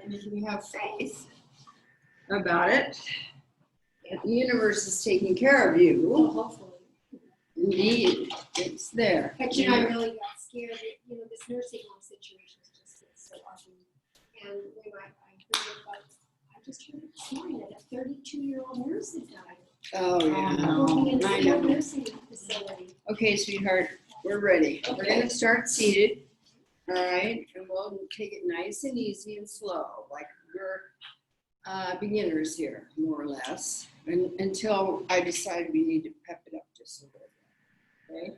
And if you have faith about it, the universe is taking care of you. Well, hopefully. Indeed, it's there. But you know, I really got scared that, you know, this nursing home situation is just so awesome. And when I heard about, I just heard it this morning that a 32-year-old nurse has died. Oh, yeah. Working in a I skilled know. nursing facility. Okay, sweetheart, we're ready. We're Okay. gonna start seated, all right? And we'll take it nice and easy and slow, like we're beginners here, more or less, until I decide we need to pep it up just a little bit, okay?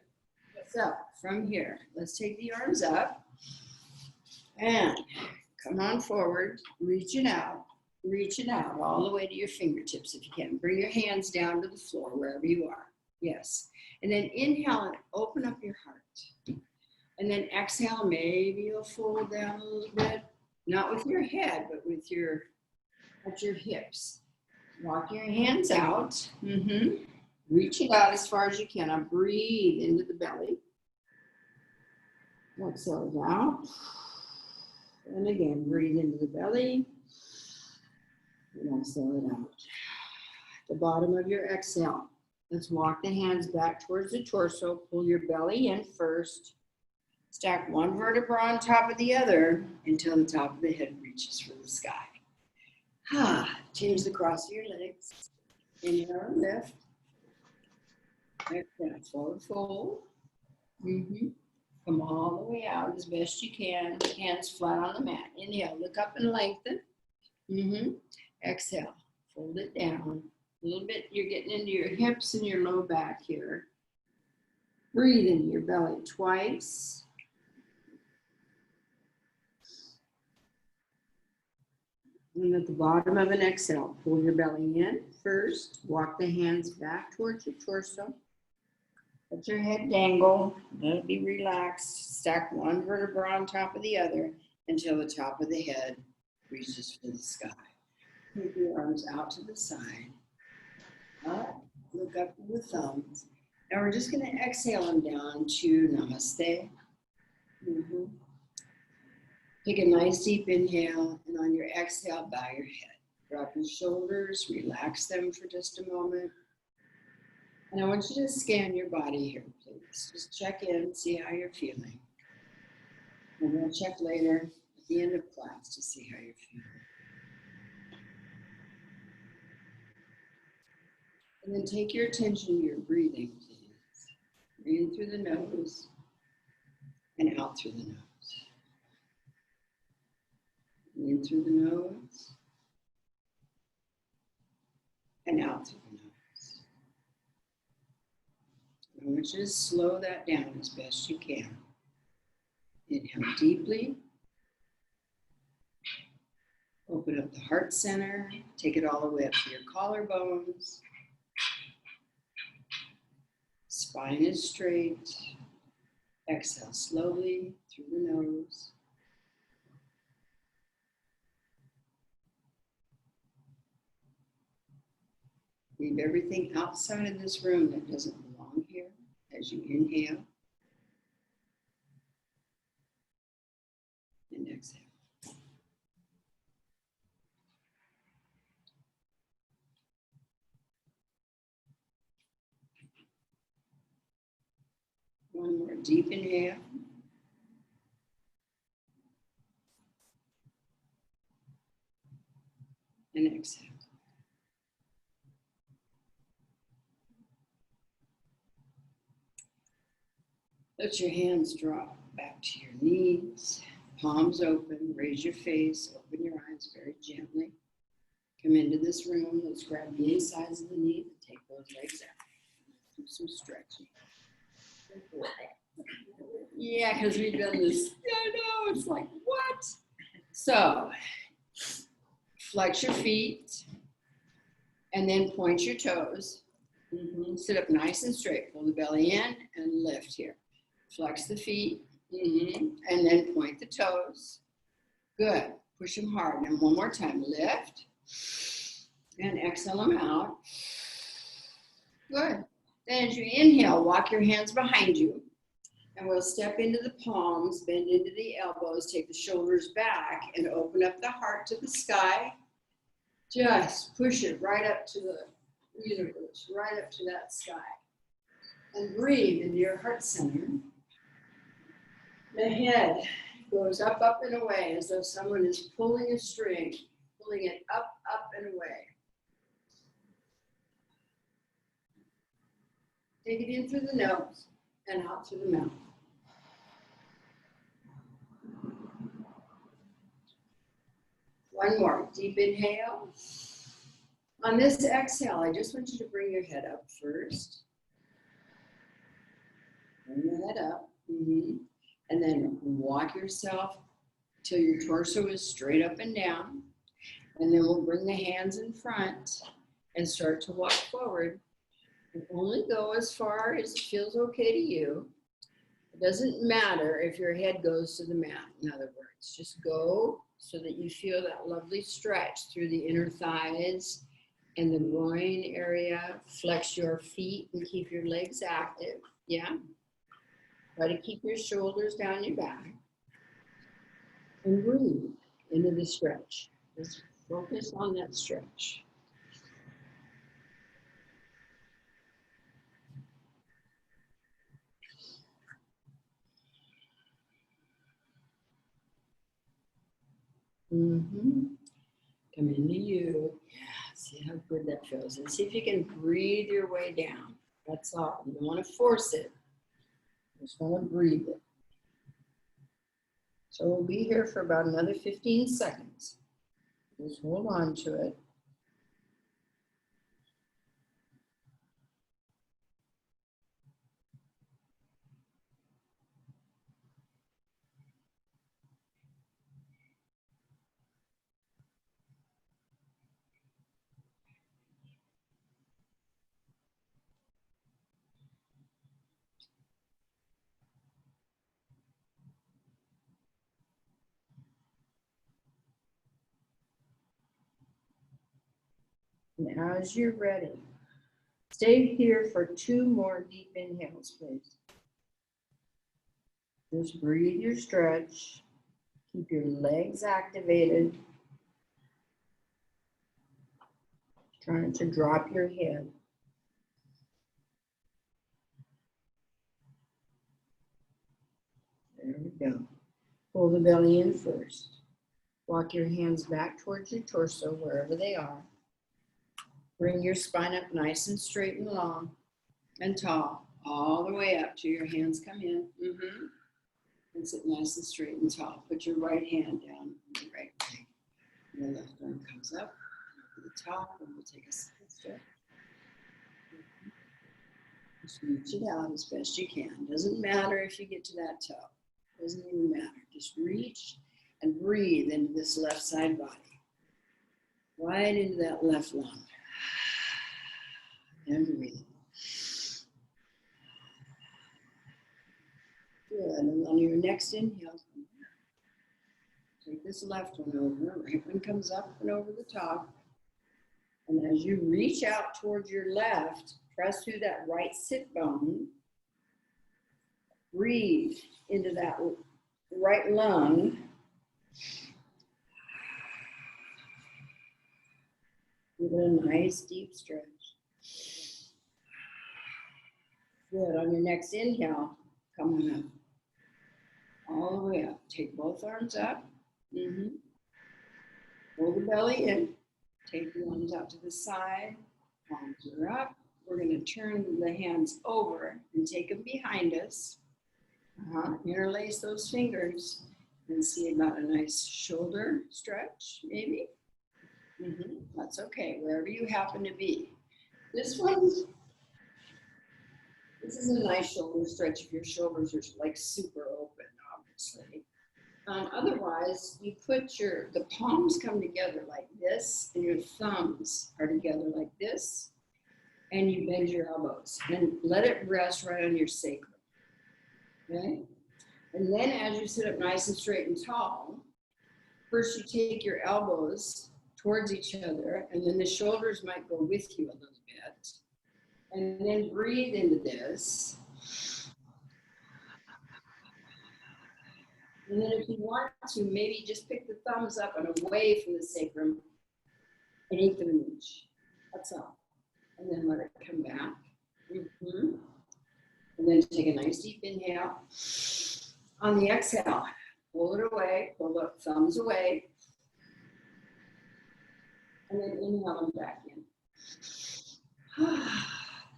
So, from here, let's take the arms up and come on forward, reach it out all the way to your fingertips if you can. Bring your hands down to the floor, wherever you are. Yes. And then inhale and open up your heart. And then exhale, maybe you'll fold down a little bit, not with your head, but with your hips. Walk your hands out. Reach it out as far as you can. Now breathe into the belly. Exhale down. And again, breathe into the belly. And exhale it out. The bottom of your exhale. Let's walk the hands back towards the torso. Pull your belly in first. Stack one vertebra on top of the other until the top of the head reaches for the sky. Change the cross of your legs. Inhale and lift. Exhale, forward fold. Come all the way out as best you can. Hands flat on the mat. Inhale, look up and lengthen. Exhale, fold it down. A little bit, you're getting into your hips and your low back here. Breathe into your belly twice. And at the bottom of an exhale, pull your belly in first. Walk the hands back towards your torso. Let your head dangle. Let it be relaxed. Stack one vertebra on top of the other until the top of the head reaches for the sky. Keep your arms out to the side. Look up with the thumbs. Now we're just going to exhale them down to Namaste. Take a nice deep inhale, and on your exhale, bow your head. Drop your shoulders, relax them for just a moment. And I want you to scan your body here, please. Just check in, see how you're feeling. And we'll check later at the end of class to see how you're feeling. And then take your attention to your breathing, please. Breathe through the nose and out through the nose. In through the nose and out through the nose. I want you to slow that down as best you can. Inhale deeply. Open up the heart center. Take it all the way up to your collarbones. Spine is straight. Exhale slowly through the nose. Leave everything outside of this room that doesn't belong here as you inhale and exhale. One more deep inhale. And exhale. Let your hands drop back to your knees, palms open, raise your face, open your eyes very gently. Come into this room, let's grab the insides of the knees and take those legs out. Do some stretching. Yeah, because we've done this. I know, it's like, what? So, flex your feet and then point your toes. Sit up nice and straight. Pull the belly in and lift here. Flex the feet, and then point the toes. Good. Push them hard. And one more time. Lift. And exhale them out. Good. Then as you inhale, walk your hands behind you. And we'll step into the palms, bend into the elbows, take the shoulders back, and open up the heart to the sky. Just push it right up to the universe, right up to that sky. And breathe into your heart center. The head goes up, up, and away as though someone is pulling a string, pulling it up, up, and away. Take it in through the nose and out through the mouth. One more, deep inhale. On this exhale, I just want you to bring your head up first. Bring your head up. And then walk yourself till your torso is straight up and down. And then we'll bring the hands in front and start to walk forward. And only go as far as it feels okay to you. It doesn't matter if your head goes to the mat, in other words. Just go so that you feel that lovely stretch through the inner thighs and the groin area. Flex your feet and keep your legs active. Yeah. Try to keep your shoulders down your back. And breathe into the stretch. Just focus on that stretch. Come into you. Yeah, see how good that feels. And see if you can breathe your way down. That's all. You don't want to force it. You just want to breathe it. So we'll be here for about another 15 seconds. Just hold on to it. And as you're ready, stay here for 2 more deep inhales, please. Just breathe your stretch. Keep your legs activated. Trying to drop your head. There we go. Pull the belly in first. Walk your hands back towards your torso, wherever they are. Bring your spine up nice and straight and long and tall, all the way up till your hands come in. And sit nice and straight and tall. Put your right hand down on your right leg. Your left arm comes up to the top, and we'll take a second step. Just reach it out as best you can. Doesn't matter if you get to that toe. Doesn't even matter. Just reach and breathe into this left side body. Right into that left lung. And breathe. Good. And on your next inhale, take this left one over. Right one comes up and over the top. And as you reach out towards your left, press through that right sit bone. Breathe into that right lung. Give it a nice deep stretch. Good. On your next inhale, come on up. All the way up. Take both arms up. Pull the belly in. Take the arms out to the side. Palms are up. We're going to turn the hands over and take them behind us. Interlace those fingers and see about a nice shoulder stretch, maybe. That's okay, wherever you happen to be. This is a nice shoulder stretch if your shoulders are like super open, obviously. Otherwise, you put the palms come together like this, and your thumbs are together like this, and you bend your elbows, and let it rest right on your sacrum, okay? And then as you sit up nice and straight and tall, first you take your elbows towards each other, and then the shoulders might go with you a little bit. And then breathe into this. And then if you want to, maybe just pick the thumbs up and away from the sacrum, an eighth of an inch. That's all. And then let it come back. And then take a nice deep inhale. On the exhale, pull it away, pull the thumbs away. And then inhale them back in.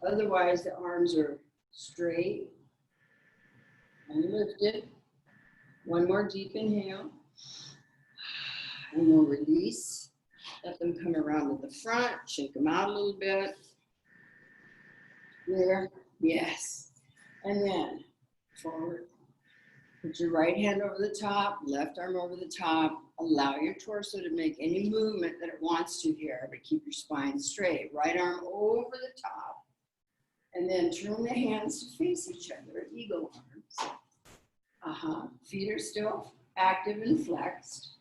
Otherwise, the arms are straight and lifted. One more deep inhale. And we'll release. Let them come around to the front. Shake them out a little bit. There. Yes. And then forward. Put your right hand over the top, left arm over the top. Allow your torso to make any movement that it wants to here, but keep your spine straight. Right arm over the top. And then turn the hands to face each other, eagle arms. Feet are still active and flexed.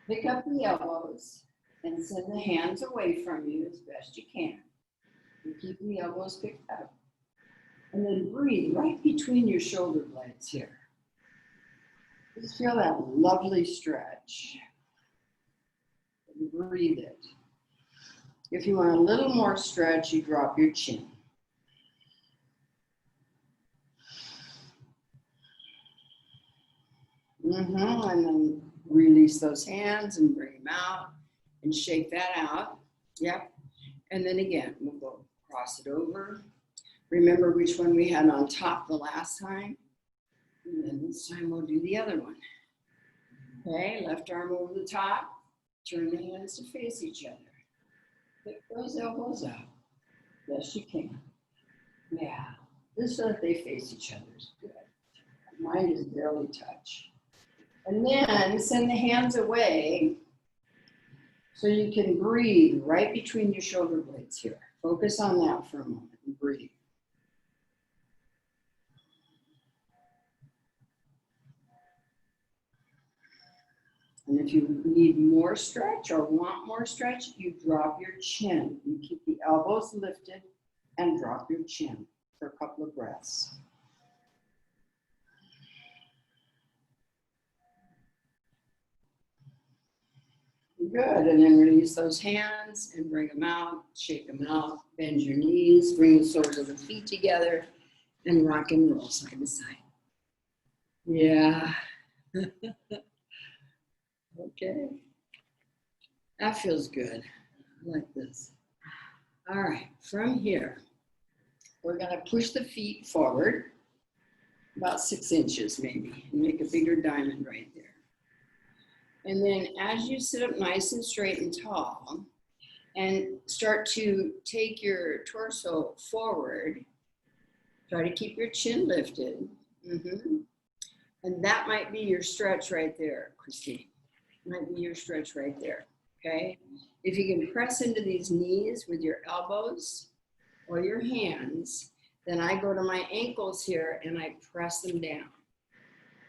Pick up the elbows and send the hands away from you as best you can. And keep the elbows picked up. And then breathe right between your shoulder blades here. Just feel that lovely stretch. And breathe it. If you want a little more stretch, you drop your chin. And then release those hands and bring them out and shake that out. Yep. And then again, we'll go cross it over. Remember which one we had on top the last time. And then this time we'll do the other one. Okay, left arm over the top. Turn the hands to face each other. Pick those elbows up. Best you can. Yeah, just so that they face each other is good. Mine is barely touch. And then send the hands away so you can breathe right between your shoulder blades here. Focus on that for a moment and breathe. And if you need more stretch or want more stretch, you drop your chin. You keep the elbows lifted and drop your chin for a couple of breaths. Good, and then release those hands and bring them out, shake them out, bend your knees, bring the soles of the feet together, and rock and roll side to side. Yeah. Okay. That feels good. I like this. All right, from here, we're gonna push the feet forward, about 6 inches maybe, and make a bigger diamond right there. And then as you sit up nice and straight and tall and start to take your torso forward, try to keep your chin lifted. And that might be your stretch right there, Christine. Might be your stretch right there, okay? If you can press into these knees with your elbows or your hands, then I go to my ankles here and I press them down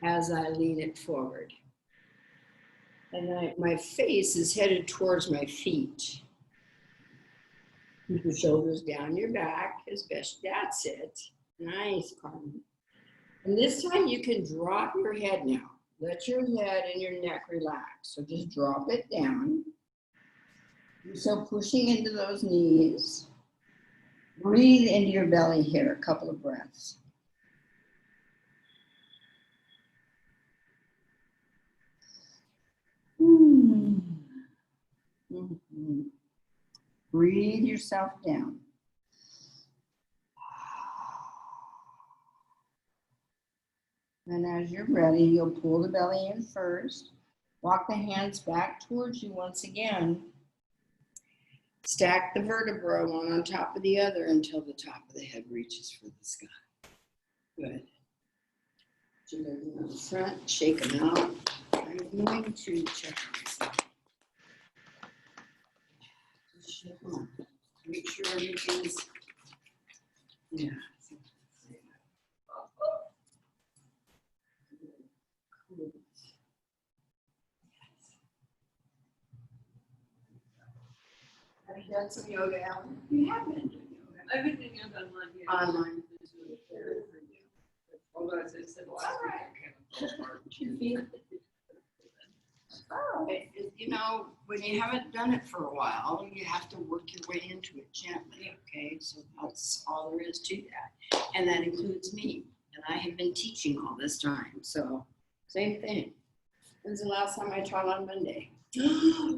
as I lean it forward. And my face is headed towards my feet. Keep your shoulders down your back as best. That's it. Nice, Carmen. And this time you can drop your head now. Let your head and your neck relax. So just drop it down. So pushing into those knees. Breathe into your belly here, a couple of breaths. Breathe yourself down. And as you're ready, you'll pull the belly in first. Walk the hands back towards you once again. Stack the vertebrae one on top of the other until the top of the head reaches for the sky. Good. Put your legs on the front, shake them out. I'm going to check myself. Just shake them up. Make sure everything's, yeah. Have you done some yoga, Ellen? You have been doing yoga. I've been doing yoga online. Yeah. Online. Hold on, I said last All right. week. Oh, you know, when you haven't done it for a while, you have to work your way into it gently, okay? So that's all there is to that. And that includes me. And I have been teaching all this time, so same thing. When's the last time I taught on Monday?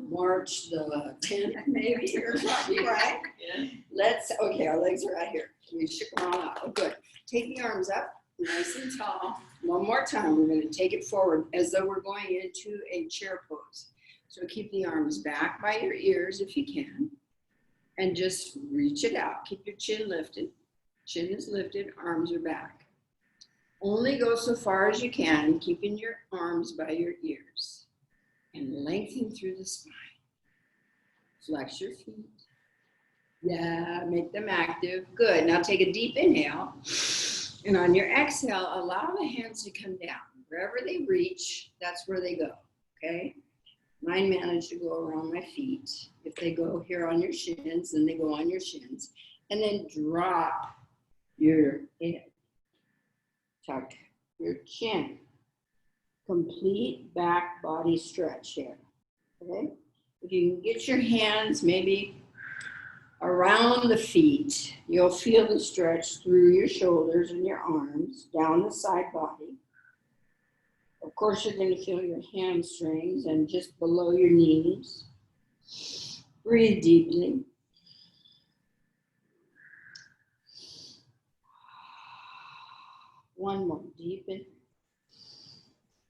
March the 10th, maybe, or something, right? Yeah. Okay, our legs are right here. We shook them all out. Oh, good. Take the arms up, nice and tall. One more time, we're going to take it forward as though we're going into a chair pose. So keep the arms back by your ears if you can, and just reach it out. Keep your chin lifted. Chin is lifted, arms are back. Only go so far as you can, keeping your arms by your ears, and lengthen through the spine. Flex your feet. Yeah, make them active. Good. Now take a deep inhale. And on your exhale, allow the hands to come down. Wherever they reach, that's where they go, okay? Mine managed to go around my feet. If they go here on your shins, then they go on your shins. And then drop your head. Tuck your chin. Complete back body stretch here, okay? If you can get your hands maybe around the feet, you'll feel the stretch through your shoulders and your arms, down the side body. Of course, you're going to feel your hamstrings and just below your knees. Breathe deeply. One more, deepen.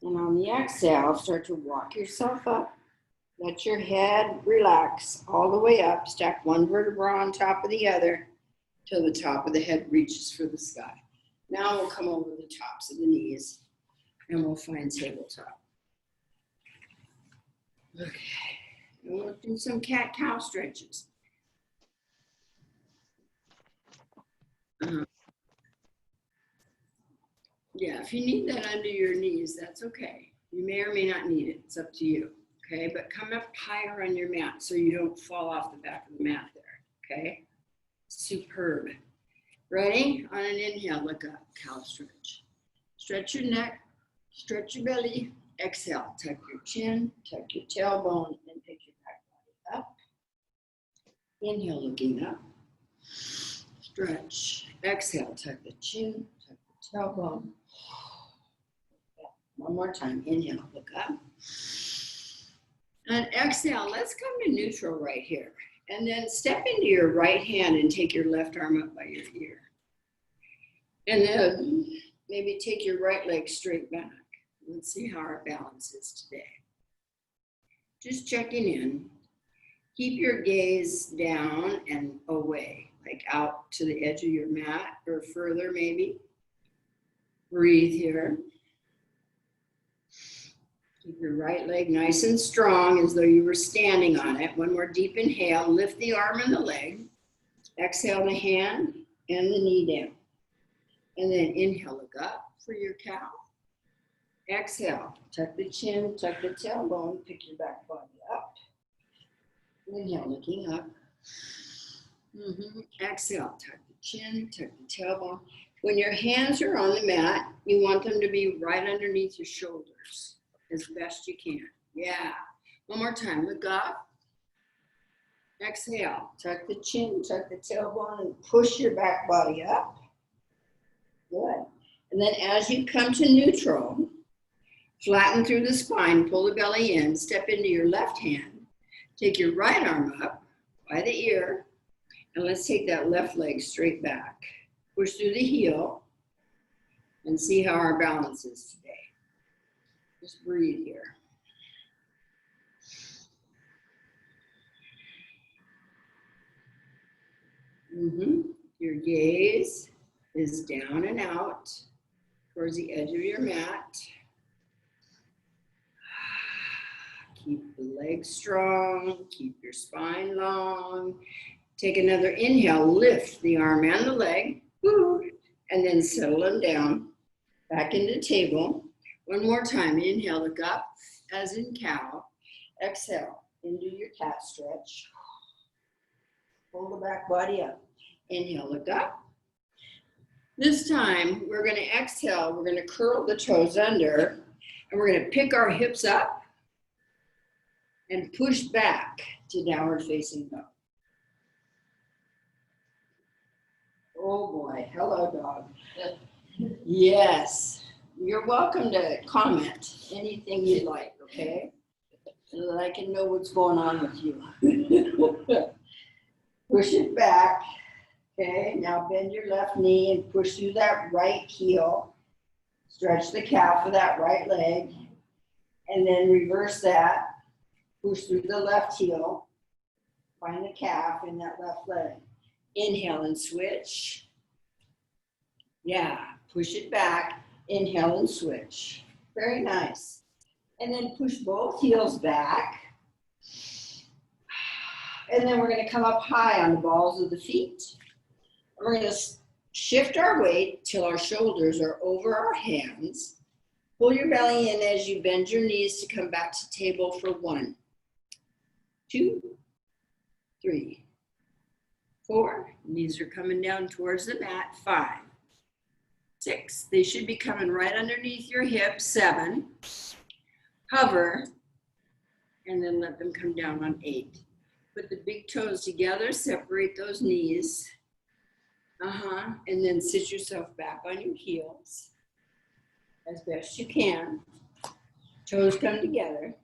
And on the exhale, start to walk yourself up. Let your head relax all the way up. Stack one vertebra on top of the other till the top of the head reaches for the sky. Now we'll come over the tops of the knees and we'll find tabletop. Okay, and we'll do some cat-cow stretches. Yeah, if you need that under your knees, that's okay. You may or may not need it. It's up to you. Okay, but come up higher on your mat so you don't fall off the back of the mat there, okay? Superb. Ready? On an inhale, look up, cow stretch. Stretch your neck, stretch your belly. Exhale, tuck your chin, tuck your tailbone, and pick your back body up. Inhale, looking up. Stretch. Exhale, tuck the chin, tuck the tailbone. One more time, inhale, look up. And exhale, let's come to neutral right here. And then step into your right hand and take your left arm up by your ear. And then maybe take your right leg straight back. Let's see how our balance is today. Just checking in. Keep your gaze down and away, like out to the edge of your mat or further maybe. Breathe here. Keep your right leg nice and strong as though you were standing on it. One more deep inhale, lift the arm and the leg. Exhale the hand and the knee down. And then inhale, look up for your cow. Exhale, tuck the chin, tuck the tailbone, pick your back body up. Inhale, looking up. Exhale, tuck the chin, tuck the tailbone. When your hands are on the mat, you want them to be right underneath your shoulders as best you can. Yeah. One more time, look up. Exhale, tuck the chin, tuck the tailbone, and push your back body up. Good. And then as you come to neutral, flatten through the spine, pull the belly in, step into your left hand. Take your right arm up by the ear, and let's take that left leg straight back. Push through the heel, and see how our balance is today. Just breathe here. Your gaze is down and out towards the edge of your mat. Keep the legs strong, keep your spine long. Take another inhale, lift the arm and the leg, and then settle them down, back into table. One more time, inhale, look up, as in cow. Exhale, into your cat stretch. Pull the back body up. Inhale, look up. This time, we're gonna exhale, we're gonna curl the toes under, and we're gonna pick our hips up and push back to downward facing dog. Oh boy, hello dog. Yes, you're welcome to comment anything you'd like, okay? So that I can know what's going on with you. Push it back. Okay, now bend your left knee and push through that right heel. Stretch the calf of that right leg. And then reverse that. Push through the left heel. Find the calf in that left leg. Inhale and switch. Yeah, push it back. Inhale and switch. Very nice. And then push both heels back. And then we're going to come up high on the balls of the feet. We're going to shift our weight till our shoulders are over our hands. Pull your belly in as you bend your knees to come back to table for 1, 2, 3, 4. Knees are coming down towards the mat. 5, 6. They should be coming right underneath your hips. 7. Hover. And then let them come down on 8. Put the big toes together. Separate those knees. And then sit yourself back on your heels as best you can. Toes come together.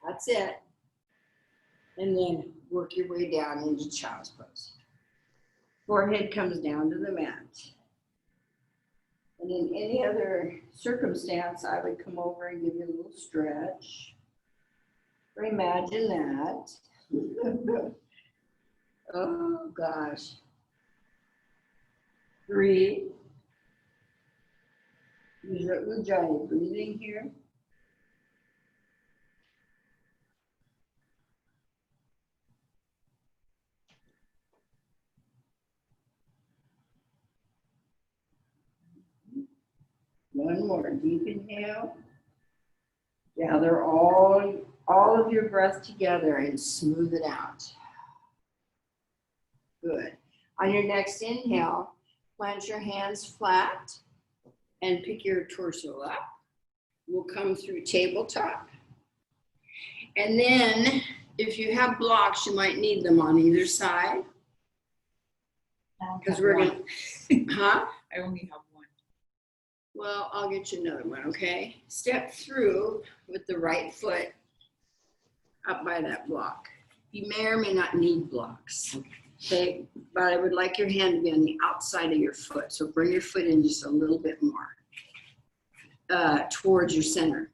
That's it. And then work your way down into child's pose. Forehead comes down to the mat. And in any other circumstance, I would come over and give you a little stretch. Or imagine that. Oh gosh. Breathe. Use your Ujjayi breathing here. One more deep inhale. Gather all of your breath together and smooth it out. Good. On your next inhale, plant your hands flat and pick your torso up. We'll come through tabletop. And then if you have blocks, you might need them on either side. Because we're going to, I only have one. Well, I'll get you another one, okay? Step through with the right foot up by that block. You may or may not need blocks, okay? But I would like your hand to be on the outside of your foot. So bring your foot in just a little bit more towards your center.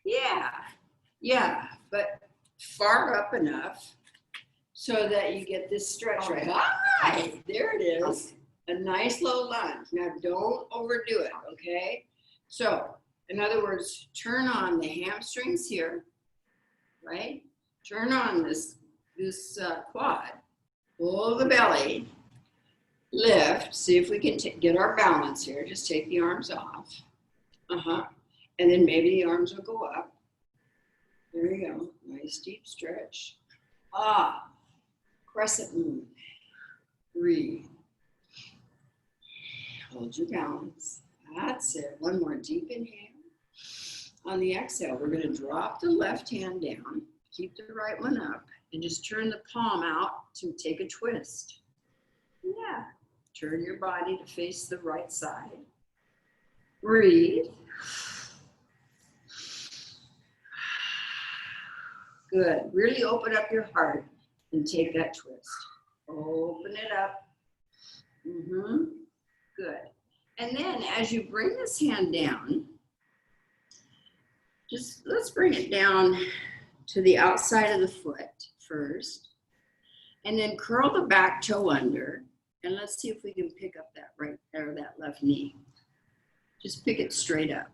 Yeah, but far up enough so that you get this stretch right. Hi, there it is. A nice low lunge. Now don't overdo it, okay? So, in other words, turn on the hamstrings here, right? Turn on this quad. Pull the belly. Lift. See if we can get our balance here. Just take the arms off. And then maybe the arms will go up. There you go. Nice deep stretch. Crescent moon. Breathe. Hold your balance. That's it. One more deep inhale. On the exhale, we're going to drop the left hand down. Keep the right one up. And just turn the palm out to take a twist. Yeah. Turn your body to face the right side. Breathe. Good. Really open up your heart and take that twist. Open it up. Good. And then as you bring this hand down, let's bring it down to the outside of the foot first. And then curl the back toe under. And let's see if we can pick up that right or that left knee. Just pick it straight up.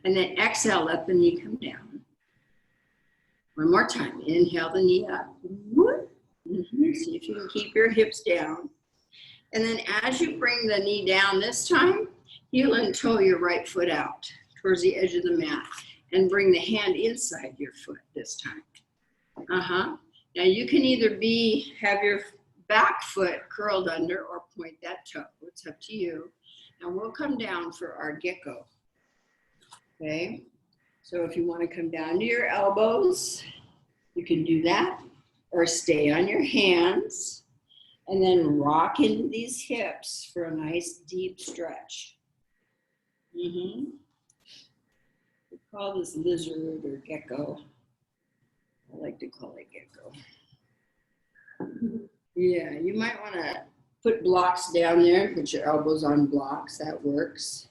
And then exhale, let the knee come down. One more time. Inhale the knee up. See if you can keep your hips down. And then as you bring the knee down this time, heel and toe your right foot out towards the edge of the mat. And bring the hand inside your foot this time. Now you can either have your back foot curled under or point that toe. It's up to you. And we'll come down for our gecko. Okay? So if you want to come down to your elbows, you can do that, or stay on your hands and then rock into these hips for a nice deep stretch. We call this lizard or gecko. I like to call it gecko. Yeah, you might want to put blocks down there, put your elbows on blocks, that works.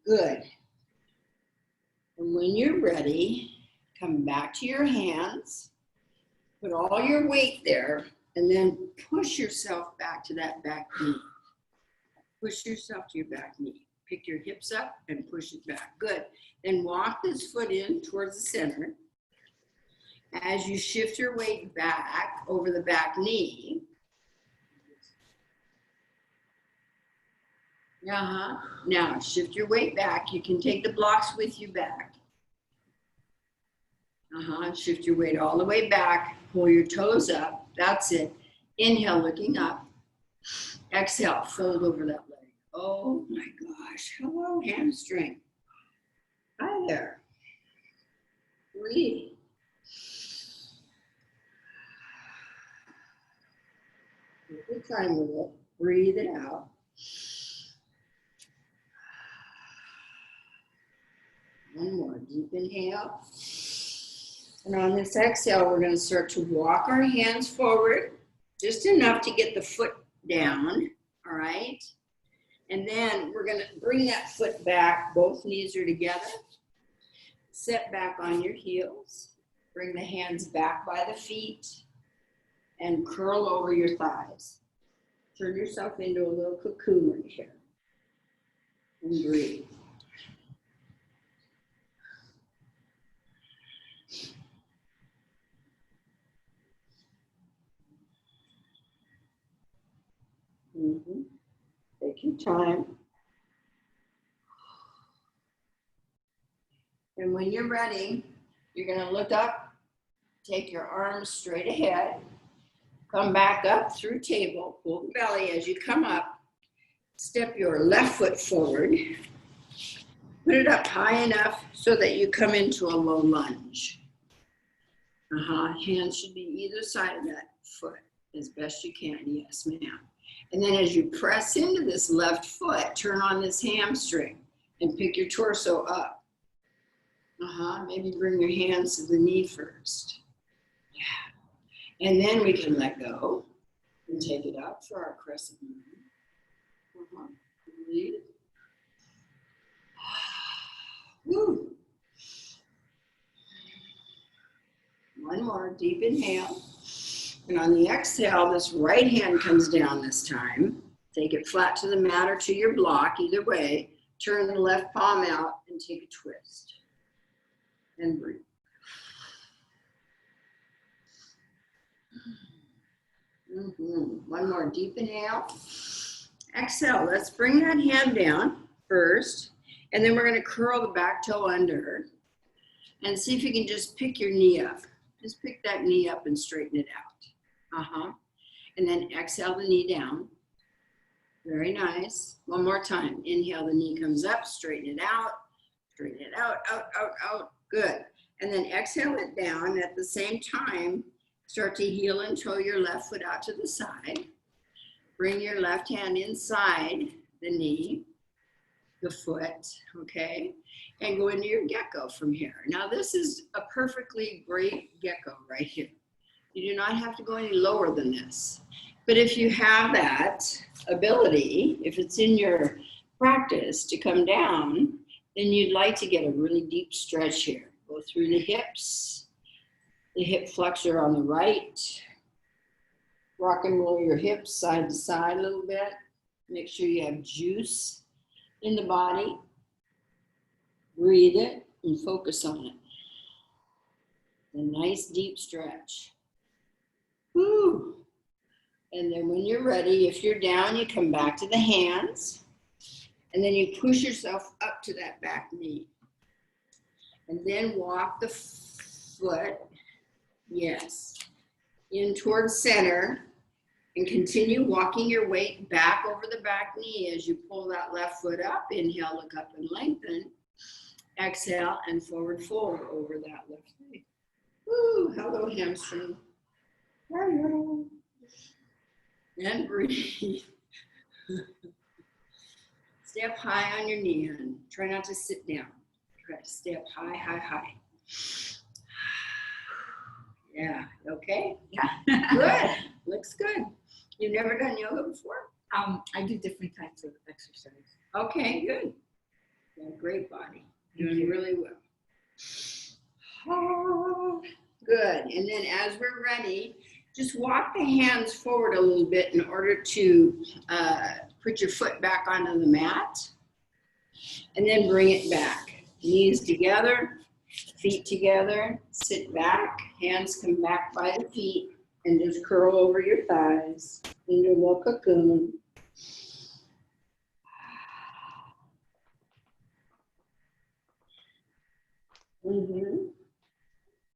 Good. And when you're ready, come back to your hands, put all your weight there, and then push yourself back to that back knee. Push yourself to your back knee. Pick your hips up and push it back. Good. Then walk this foot in towards the center. As you shift your weight back over the back knee. Now shift your weight back. You can take the blocks with you back. Shift your weight all the way back. Pull your toes up. That's it. Inhale, looking up. Exhale, fold over that leg. Oh my gosh. Hello, hamstring. Hi there. Breathe. Take your time with it. Breathe it out. One more deep inhale. And on this exhale, we're going to start to walk our hands forward, just enough to get the foot down, all right? And then we're going to bring that foot back. Both knees are together. Set back on your heels. Bring the hands back by the feet and curl over your thighs. Turn yourself into a little cocoon right here. And breathe. Take your time. And when you're ready, you're going to look up, take your arms straight ahead, come back up through table, pull the belly as you come up, step your left foot forward, put it up high enough so that you come into a low lunge. Hands should be either side of that foot as best you can. Yes, ma'am. And then as you press into this left foot, turn on this hamstring and pick your torso up. Maybe bring your hands to the knee first. Yeah. And then we can let go and take it up for our crescent moon. Breathe. Woo. One more deep inhale. And on the exhale, this right hand comes down this time. Take it flat to the mat or to your block, either way. Turn the left palm out and take a twist. And breathe. One more deep inhale. Exhale, let's bring that hand down first. And then we're going to curl the back toe under. And see if you can just pick your knee up. Just pick that knee up and straighten it out. And then exhale the knee down. Very nice. One more time. Inhale, the knee comes up, straighten it out. Straighten it out, out, out, out. Good. And then exhale it down. At the same time, start to heel and toe your left foot out to the side. Bring your left hand inside the knee, the foot, okay? And go into your gecko from here. Now this is a perfectly great gecko right here. You do not have to go any lower than this. But if you have that ability, if it's in your practice to come down, then you'd like to get a really deep stretch here. Go through the hips, the hip flexor on the right. Rock and roll your hips side to side a little bit. Make sure you have juice in the body. Breathe it and focus on it. A nice deep stretch. Woo. And then when you're ready, if you're down, you come back to the hands. And then you push yourself up to that back knee. And then walk the foot. Yes. in towards center, and continue walking your weight back over the back knee as you pull that left foot up. Inhale, look up and lengthen. Exhale and forward fold over that left leg. Woo, hello hamstring. Hello. And breathe. Stay up high on your knee and try not to sit down. Try to stay up high, high, high. Yeah, okay? Yeah. Good, looks good. You've never done yoga before? I do different types of exercise. Okay, good. You have a great body. Doing really well. Oh, good. And then as we're ready, just walk the hands forward a little bit in order to put your foot back onto the mat. And then bring it back. Knees together, feet together, sit back, hands come back by the feet, and just curl over your thighs in your little cocoon.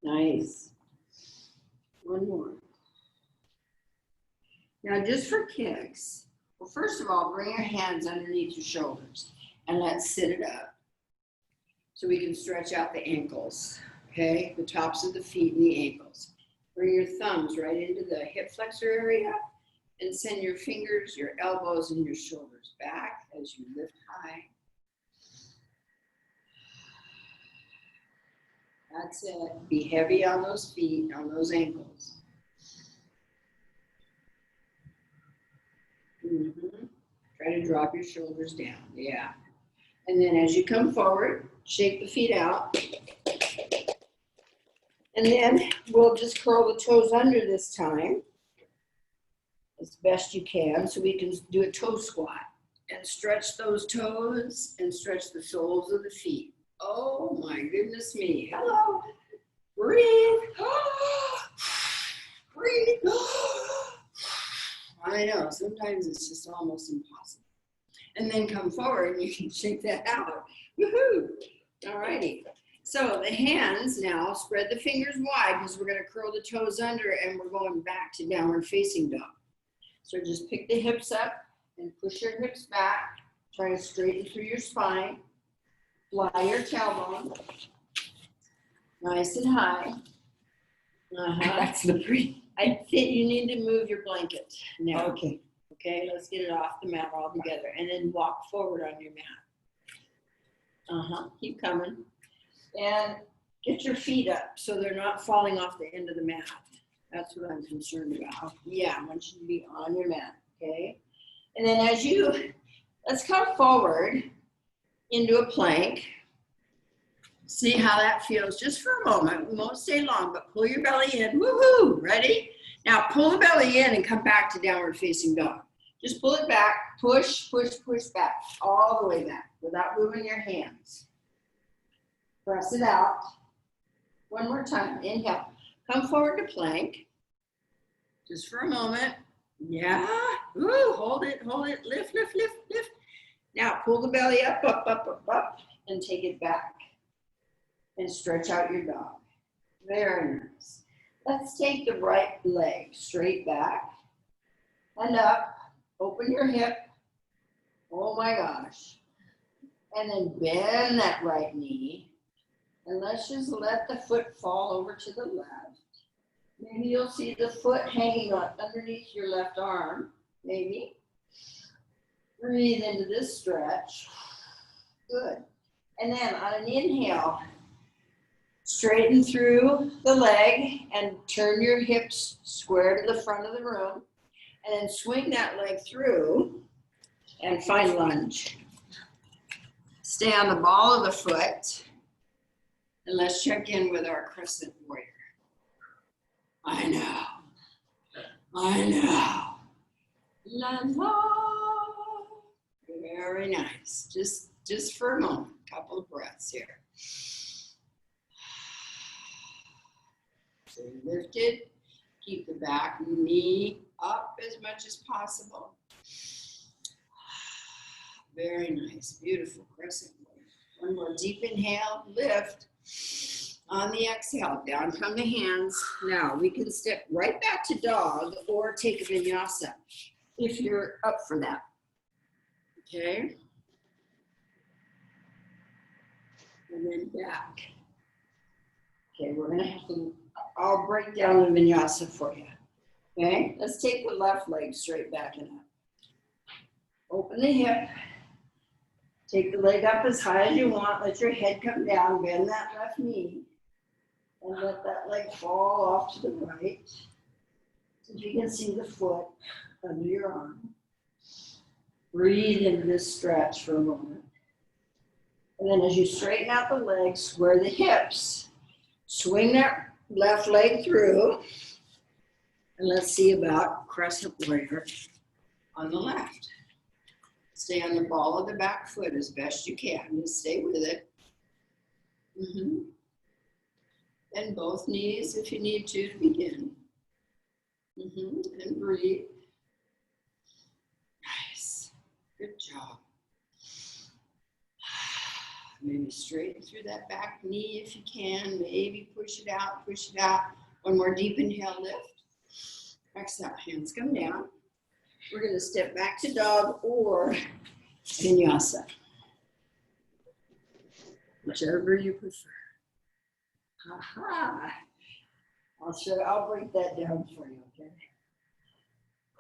Nice. One more. Now just for kicks, well, first of all, bring your hands underneath your shoulders and let's sit it up so we can stretch out the ankles, okay? The tops of the feet and the ankles. Bring your thumbs right into the hip flexor area and send your fingers, your elbows, and your shoulders back as you lift high. That's it. Be heavy on those feet, on those ankles. Try to drop your shoulders down. Yeah. And then as you come forward, shake the feet out. And then we'll just curl the toes under this time as best you can, so we can do a toe squat and stretch those toes and stretch the soles of the feet. Oh my goodness me. Hello. Breathe. Breathe. I know, sometimes it's just almost impossible. And then come forward and you can shake that out. Woohoo. All righty. So the hands now, spread the fingers wide because we're going to curl the toes under and we're going back to downward facing dog. So just pick the hips up and push your hips back. Try to straighten through your spine. Fly your tailbone. Nice and high. That's the breathe. I think you need to move your blanket now. Okay. Okay, let's get it off the mat all together and then walk forward on your mat. Keep coming. And get your feet up so they're not falling off the end of the mat. That's what I'm concerned about. Yeah, I want you to be on your mat, okay? And then let's come forward into a plank. See how that feels just for a moment. We won't stay long, but pull your belly in. Woohoo! Ready? Now pull the belly in and come back to downward facing dog. Just pull it back, push, push, push back, all the way back without moving your hands. Press it out. One more time. Inhale. Come forward to plank. Just for a moment. Yeah. Ooh, hold it, hold it. Lift, lift, lift, lift. Now pull the belly up, up, up, up, up, and take it back. And stretch out your dog. Very nice. Let's take the right leg straight back and up. Open your hip. Oh my gosh. And then bend that right knee. And let's just let the foot fall over to the left. Maybe you'll see the foot hanging up underneath your left arm. Maybe. Breathe into this stretch. Good. And then on an inhale, straighten through the leg and turn your hips square to the front of the room. And then swing that leg through and find lunge. Stay on the ball of the foot. And let's check in with our crescent warrior. I know. I know. La la. Very nice. Just for a moment. Couple of breaths here. So lifted. Keep the back knee up as much as possible. Very nice. Beautiful crescent warrior. One more deep inhale. Lift. On the exhale, down come the hands. Now we can step right back to dog or take a vinyasa if you're up for that. Okay. And then back. Okay, we're gonna have to, I'll break down the vinyasa for you. Okay, let's take the left leg straight back and up. Open the hip. Take the leg up as high as you want. Let your head come down. Bend that left knee. And let that leg fall off to the right. So you can see the foot under your arm. Breathe into this stretch for a moment. And then as you straighten out the legs, square the hips. Swing that left leg through. And let's see about crescent warrior on the left. Stay on the ball of the back foot as best you can. Just stay with it. And both knees if you need to begin. And breathe. Nice. Good job. Maybe straighten through that back knee if you can. Maybe push it out, push it out. One more deep inhale, lift. Exhale, hands come down. We're going to step back to dog or vinyasa. Whichever you prefer. Aha. I'll break that down for you, okay?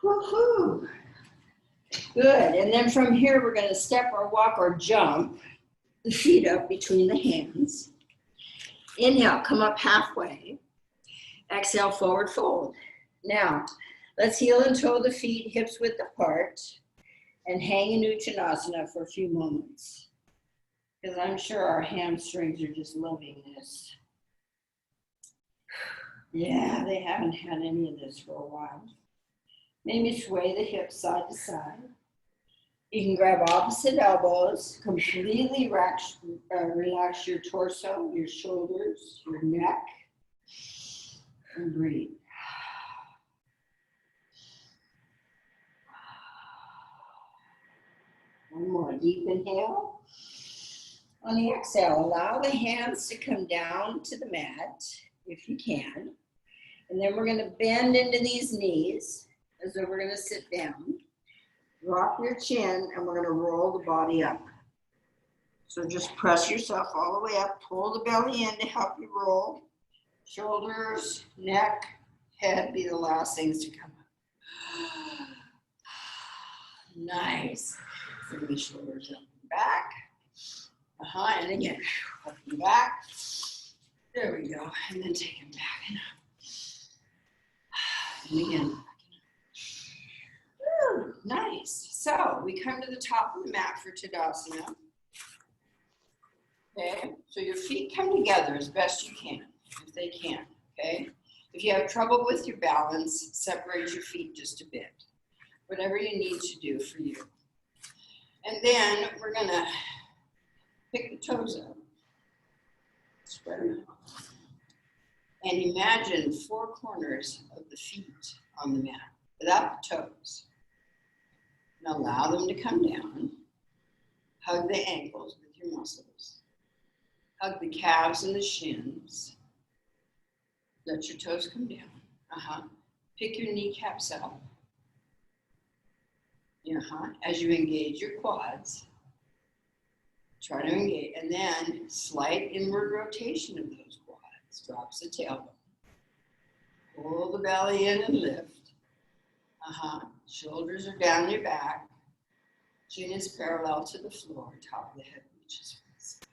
Woohoo. Good. And then from here, we're going to step or walk or jump the feet up between the hands. Inhale, come up halfway. Exhale, forward fold. Now, let's heel and toe the feet, hips width apart, and hang in Uttanasana for a few moments. Because I'm sure our hamstrings are just loving this. Yeah, they haven't had any of this for a while. Maybe sway the hips side to side. You can grab opposite elbows, completely relax your torso, your shoulders, your neck, and breathe. One more deep inhale. On the exhale, allow the hands to come down to the mat if you can. And then we're going to bend into these knees as though we're going to sit down. Rock your chin and we're going to roll the body up. So just press yourself all the way up, pull the belly in to help you roll. Shoulders, neck, head be the last things to come up. Nice. Bring the shoulders up and back. And again, up and back. There we go. And then take them back and up. And again. Woo, nice. So we come to the top of the mat for Tadasana. Okay, so your feet come together as best you can, if they can, okay? If you have trouble with your balance, separate your feet just a bit. Whatever you need to do for you. And then we're gonna pick the toes up, spread them out. And imagine 4 corners of the feet on the mat without the toes. And allow them to come down. Hug the ankles with your muscles. Hug the calves and the shins. Let your toes come down. Pick your kneecaps up. As you engage your quads. Try to engage. And then slight inward rotation of those quads. Drops the tailbone. Pull the belly in and lift. Shoulders are down your back. Chin is parallel to the floor. Top of the head reaches for the side.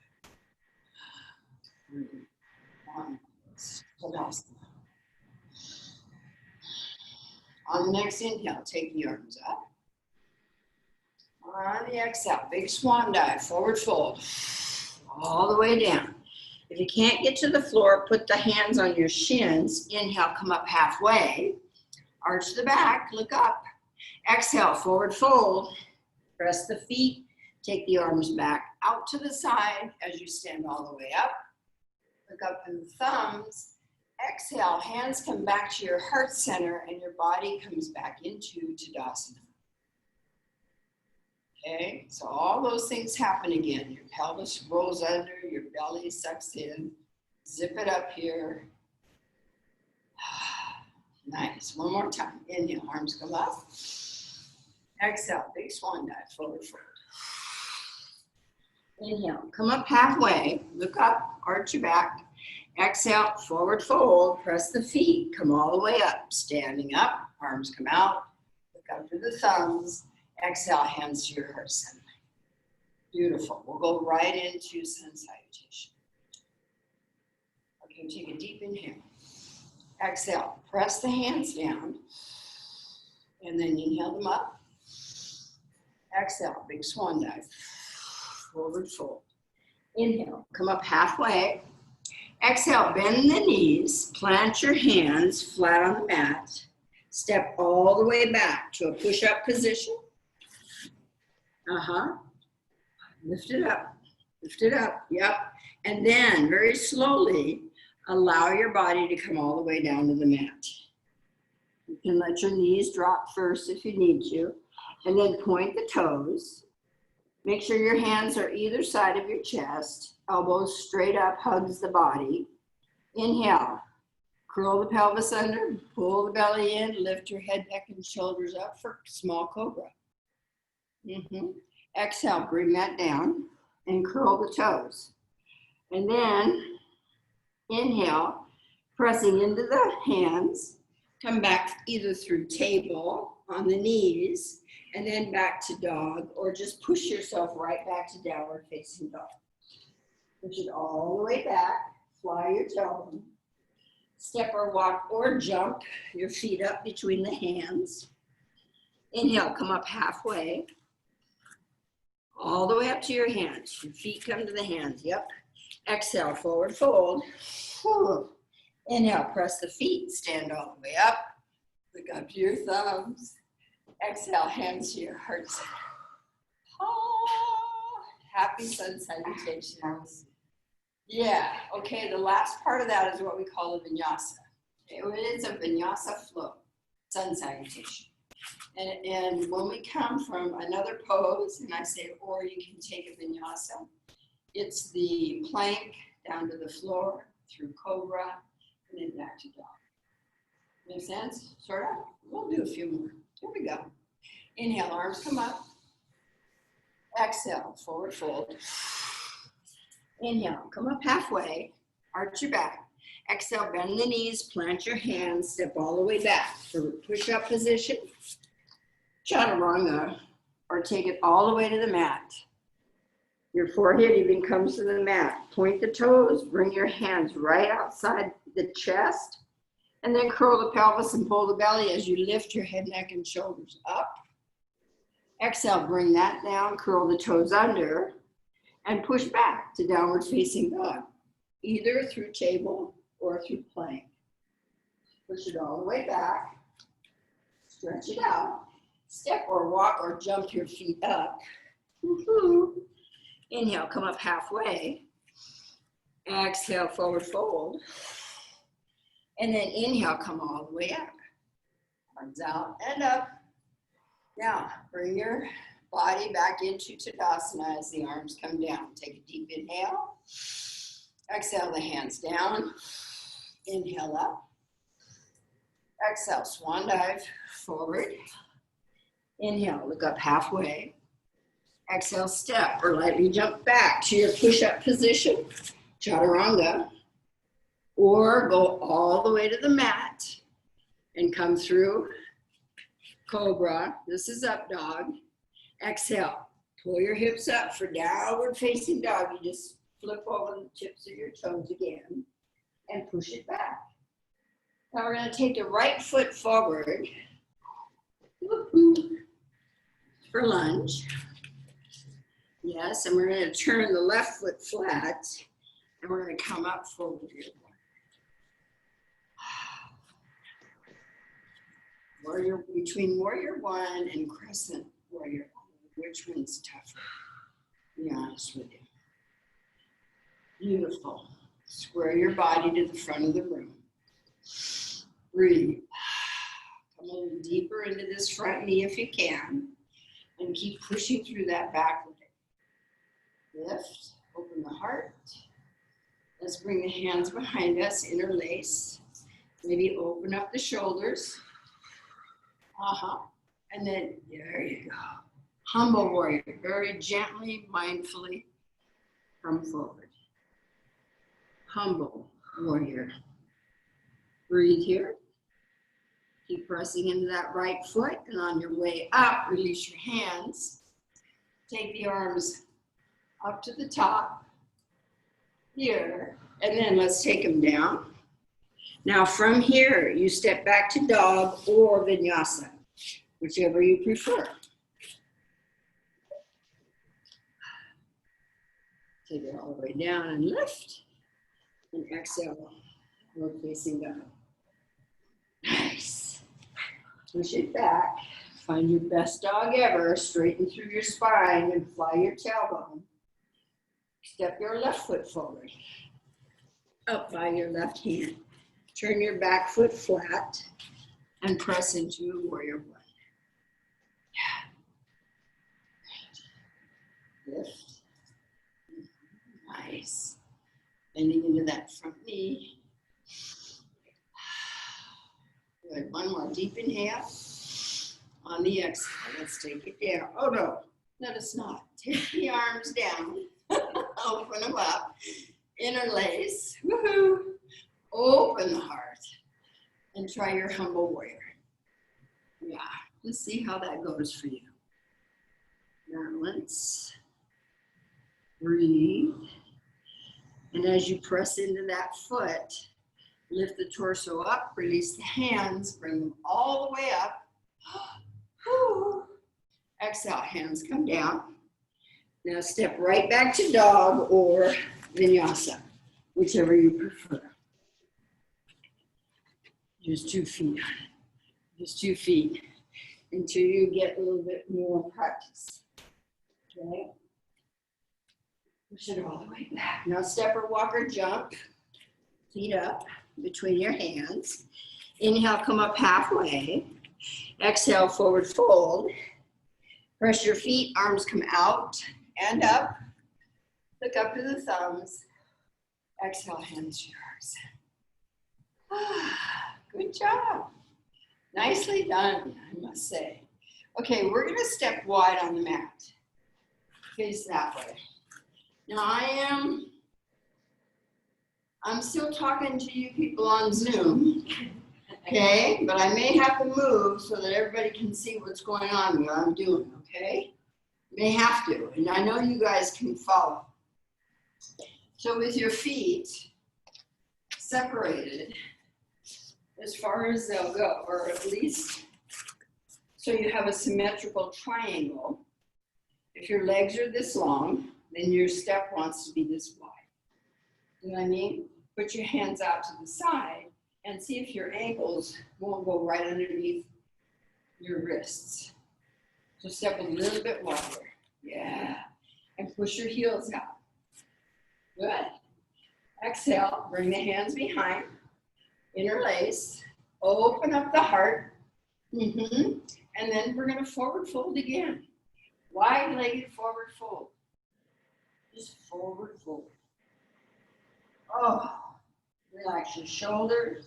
On the next inhale, take the arms up. On the exhale, big swan dive, forward fold. All the way down. If you can't get to the floor, put the hands on your shins. Inhale, come up halfway. Arch the back, look up. Exhale, forward fold. Press the feet. Take the arms back out to the side as you stand all the way up. Look up in the thumbs. Exhale, hands come back to your heart center and your body comes back into Tadasana. Okay, so all those things happen again. Your pelvis rolls under, your belly sucks in. Zip it up here. Nice. One more time. Inhale, arms come up. Exhale, big swan dive, forward fold. Inhale, come up halfway, look up, arch your back. Exhale, forward fold, press the feet, come all the way up. Standing up, arms come out, look up to the thumbs. Exhale, hands to your heart center. Beautiful. We'll go right into sun salutation. Okay, take a deep inhale. Exhale, press the hands down, and then inhale them up. Exhale, big swan dive, forward fold. Inhale, come up halfway. Exhale, bend the knees, plant your hands flat on the mat. Step all the way back to a push-up position. Lift it up, yep. And then very slowly, allow your body to come all the way down to the mat. You can let your knees drop first if you need to, and then point the toes. Make sure your hands are either side of your chest, elbows straight up, hugs the body. Inhale, curl the pelvis under, pull the belly in, lift your head, neck, and shoulders up for small cobra. Exhale, bring that down and curl the toes. And then inhale, pressing into the hands, come back either through table on the knees, and then back to dog, or just push yourself right back to downward facing dog. Push it all the way back, fly your tailbone. Step or walk or jump your feet up between the hands. Inhale, come up halfway. All the way up to your hands. Your feet come to the hands, yep. Exhale, forward fold. Inhale, press the feet, stand all the way up. Look up to your thumbs. Exhale, hands to your heart center. Happy sun salutations. Yeah, okay, the last part of that is what we call a vinyasa. It's a vinyasa flow, sun salutation. And when we come from another pose, and I say, or you can take a vinyasa, it's the plank down to the floor, through cobra, and then back to dog. Make sense? Sort of? We'll do a few more. Here we go. Inhale, arms come up. Exhale, forward fold. Inhale, come up halfway, arch your back. Exhale, bend the knees, plant your hands, step all the way back for push-up position. Chaturanga, or take it all the way to the mat. Your forehead even comes to the mat. Point the toes, bring your hands right outside the chest, and then curl the pelvis and pull the belly as you lift your head, neck, and shoulders up. Exhale, bring that down, curl the toes under, and push back to downward facing dog, either through table or through plank. Push it all the way back, stretch it out, step or walk or jump your feet up. Inhale, come up halfway. Exhale, forward fold. And then inhale, come all the way up. Arms out and up. Now, bring your body back into Tadasana as the arms come down. Take a deep inhale. Exhale the hands down. Inhale up. Exhale, swan dive forward. Inhale, look up halfway. Exhale, step or lightly jump back to your push-up position, Chaturanga, or go all the way to the mat and come through Cobra. This is up dog. Exhale, pull your hips up for downward facing dog. You just flip over the tips of your toes again and push it back. Now we're going to take the right foot forward for lunge. Yes, and we're going to turn the left foot flat, and we're going to come up forward here. Warrior, between warrior one and crescent warrior, which one's tougher? Be honest with you. Beautiful. Square your body to the front of the room. Breathe. Come a little deeper into this front knee if you can, and keep pushing through that back leg. Lift, open the heart, Let's bring the hands behind us, interlace. Maybe open up the shoulders. And then, there you go. Humble warrior, very gently, mindfully come forward. Humble warrior. Breathe here. Keep pressing into that right foot, and on your way up, release your hands. Take the arms up to the top here, and then let's take them down. Now from here, you step back to dog or vinyasa, whichever you prefer. Take it all the way down and lift, and exhale, we're facing down. Nice. Push it back. Find your best dog ever. Straighten through your spine and fly your tailbone. Step your left foot forward. Up by your left hand. Turn your back foot flat and press into warrior one. Yeah. Lift. Nice. Bending into that front knee. Good. One more deep inhale. On the exhale, let's take it down. Oh no, let us not. Take the arms down. Open them up. Interlace. Woohoo. Open the heart. And try your humble warrior. Yeah. Let's see how that goes for you. Balance. Breathe. And as you press into that foot, lift the torso up, release the hands, bring them all the way up. Exhale, hands come down. Now step right back to dog or vinyasa, whichever you prefer. Just 2 feet. Just 2 feet until you get a little bit more practice. Okay? Push it all the way back. Now step or walk or jump. Feet up between your hands. Inhale, come up halfway. Exhale, forward fold. Press your feet, arms come out and up. Look up to the thumbs. Exhale, hands to yours. Good job. Nicely done, I must say. Okay, we're gonna step wide on the mat. Face that way. Now I'm still talking to you people on Zoom, okay? But I may have to move so that everybody can see what's going on, what I'm doing, okay? May have to, and I know you guys can follow. So with your feet separated as far as they'll go, or at least so you have a symmetrical triangle. If your legs are this long, then your step wants to be this wide. You know what I mean? Put your hands out to the side and see if your ankles won't go right underneath your wrists. So step a little bit wider. Yeah. And push your heels out. Good. Exhale, bring the hands behind. Interlace. Open up the heart. And then we're going to forward fold again. Wide-legged forward fold. Just forward fold. Oh, relax your shoulders.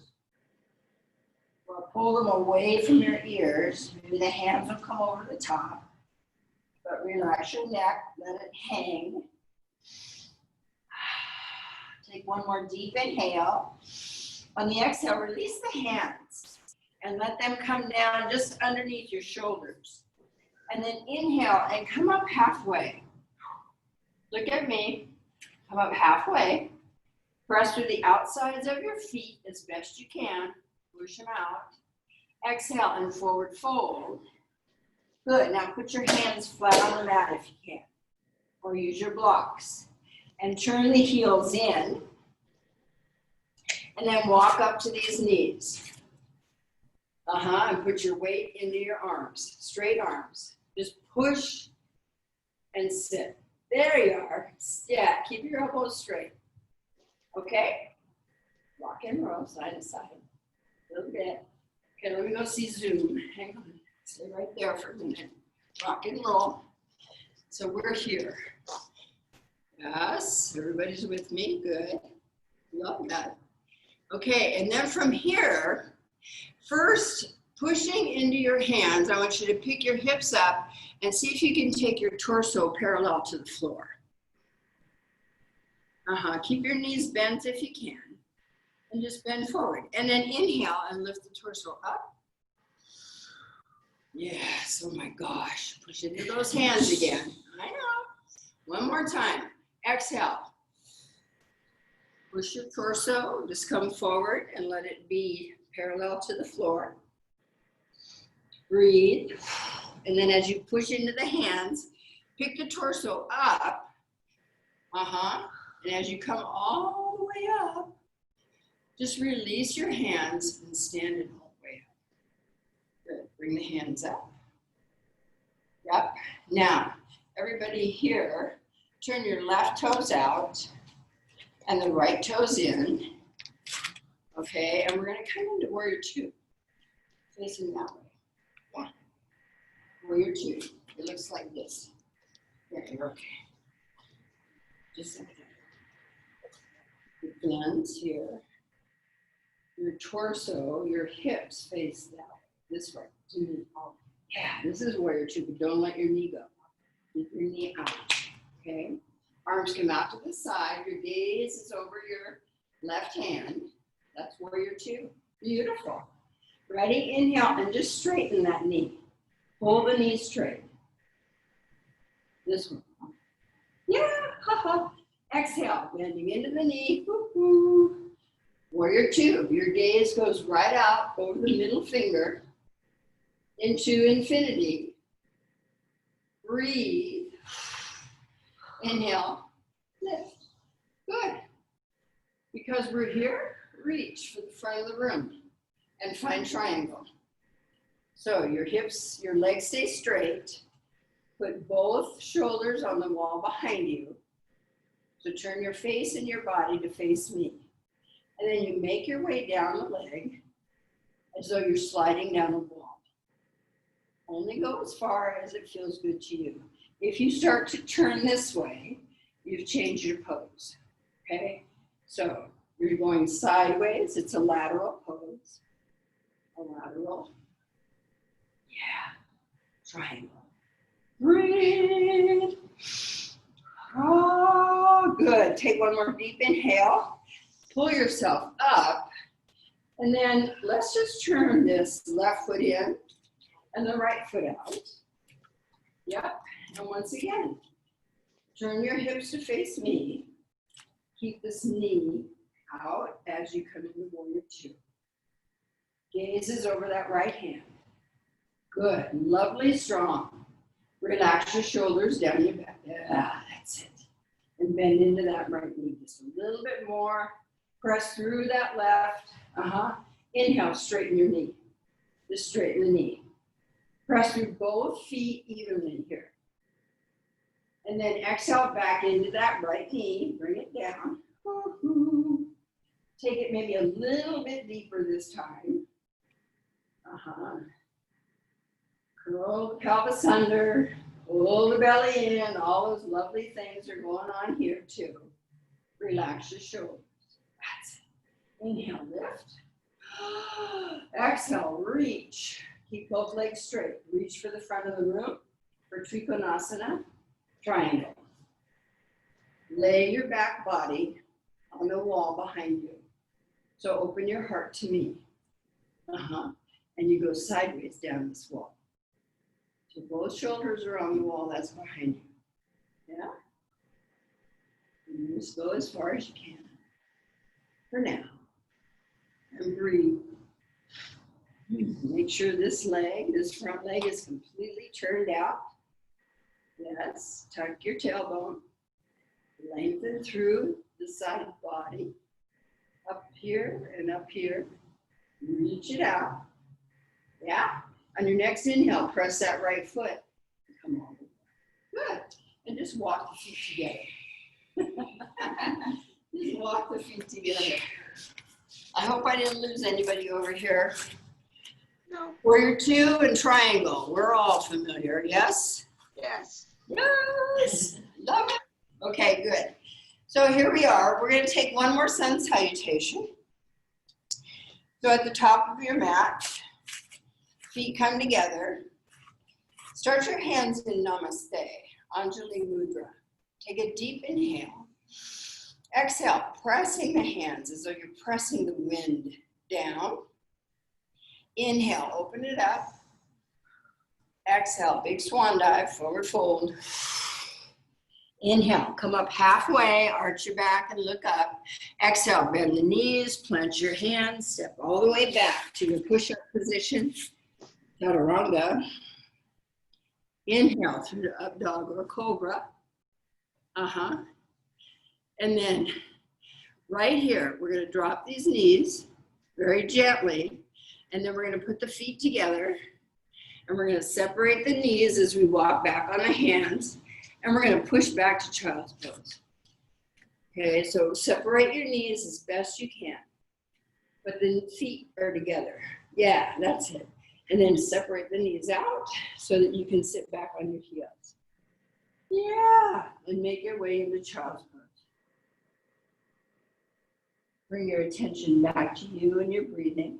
Well, pull them away from your ears. Maybe the hands will come over the top. But relax your neck. Let it hang. Take one more deep inhale. On the exhale, release the hands and let them come down just underneath your shoulders. And then inhale and come up halfway. Look at me. Come up halfway. Press through the outsides of your feet as best you can. Push them out. Exhale and forward fold. Good. Now put your hands flat on the mat if you can. Or use your blocks. And turn the heels in. And then walk up to these knees. And put your weight into your arms. Straight arms. Just push and sit. There you are. Yeah, keep your elbows straight. Okay? Rock and roll side to side. A little bit. Okay, let me go see Zoom. Hang on. Stay right there for a minute. Rock and roll. So we're here. Yes, everybody's with me. Good. Love that. Okay, and then from here, first pushing into your hands, I want you to pick your hips up and see if you can take your torso parallel to the floor. Keep your knees bent if you can. And just bend forward. And then inhale and lift the torso up. Yes, oh my gosh. Push into those hands again. I know. One more time. Exhale. Push your torso, just come forward and let it be parallel to the floor. Breathe. And then as you push into the hands, pick the torso up. And as you come all the way up, just release your hands and stand it all the way up. Good. Bring the hands up. Yep. Now, everybody here, turn your left toes out and the right toes in. Okay, and we're going to come into warrior two, facing that way. Yeah. Warrior two. It looks like this. Yeah, you're okay. Just like that. Your hands here. Your torso, your hips face that way, this way. Yeah, this is warrior two, but don't let your knee go. Keep your knee out, okay? Arms come out to the side. Your gaze is over your left hand. That's warrior two. Beautiful. Ready? Inhale and just straighten that knee. Hold the knee straight. This one. Yeah, Exhale, bending into the knee. Woo-hoo. Warrior two, your gaze goes right out over the middle finger into infinity. Breathe. Inhale, lift. Good. Because we're here, reach for the front of the room and find triangle. So your hips, your legs stay straight. Put both shoulders on the wall behind you. So turn your face and your body to face me. And then you make your way down the leg as though you're sliding down a wall. Only go as far as it feels good to you. If you start to turn this way, you've changed your pose, okay? So you're going sideways. It's a lateral pose. A lateral. Yeah. Triangle. Breathe. Oh, good. Take one more deep inhale. Pull yourself up, and then let's just turn this left foot in and the right foot out. Yep, and once again, turn your hips to face me. Keep this knee out as you come into warrior two. Gaze is over that right hand. Good, lovely, strong. Relax your shoulders down your back. Yeah, that's it. And bend into that right knee just a little bit more. Press through that left. Inhale, straighten your knee. Just straighten the knee. Press through both feet evenly here. And then exhale back into that right knee. Bring it down. Take it maybe a little bit deeper this time. Curl the pelvis under. Pull the belly in. All those lovely things are going on here too. Relax your shoulders. That's it. Inhale, lift. Exhale, reach. Keep both legs straight. Reach for the front of the room for Trikonasana, triangle. Lay your back body on the wall behind you. So open your heart to me. And you go sideways down this wall. So both shoulders are on the wall that's behind you. Yeah? And you just go as far as you can. For now. And breathe. Make sure this leg, this front leg is completely turned out. Yes, tuck your tailbone. Lengthen through the side of the body. Up here and up here. Reach it out. Yeah. On your next inhale, press that right foot. Come on. Good. And just walk the feet together. Just walk the feet together. I hope I didn't lose anybody over here. No. Warrior two and triangle. We're all familiar, yes? Yes. Yes. Love it. Okay, good. So here we are. We're going to take one more sun salutation. So at the top of your mat, feet come together. Start your hands in Namaste, Anjali Mudra. Take a deep inhale. Exhale, pressing the hands as though you're pressing the wind down. Inhale, open it up. Exhale, big swan dive, forward fold. Inhale, come up halfway, arch your back and look up. Exhale, bend the knees, plant your hands, step all the way back to your push-up position, chaturanga. Inhale through the up dog or cobra. And then right here, we're gonna drop these knees very gently, and then we're gonna put the feet together, and we're gonna separate the knees as we walk back on the hands, and we're gonna push back to child's pose. Okay, so separate your knees as best you can, but the feet are together. Yeah, that's it. And then separate the knees out so that you can sit back on your heels. Yeah, and make your way into child's pose. Bring your attention back to you and your breathing.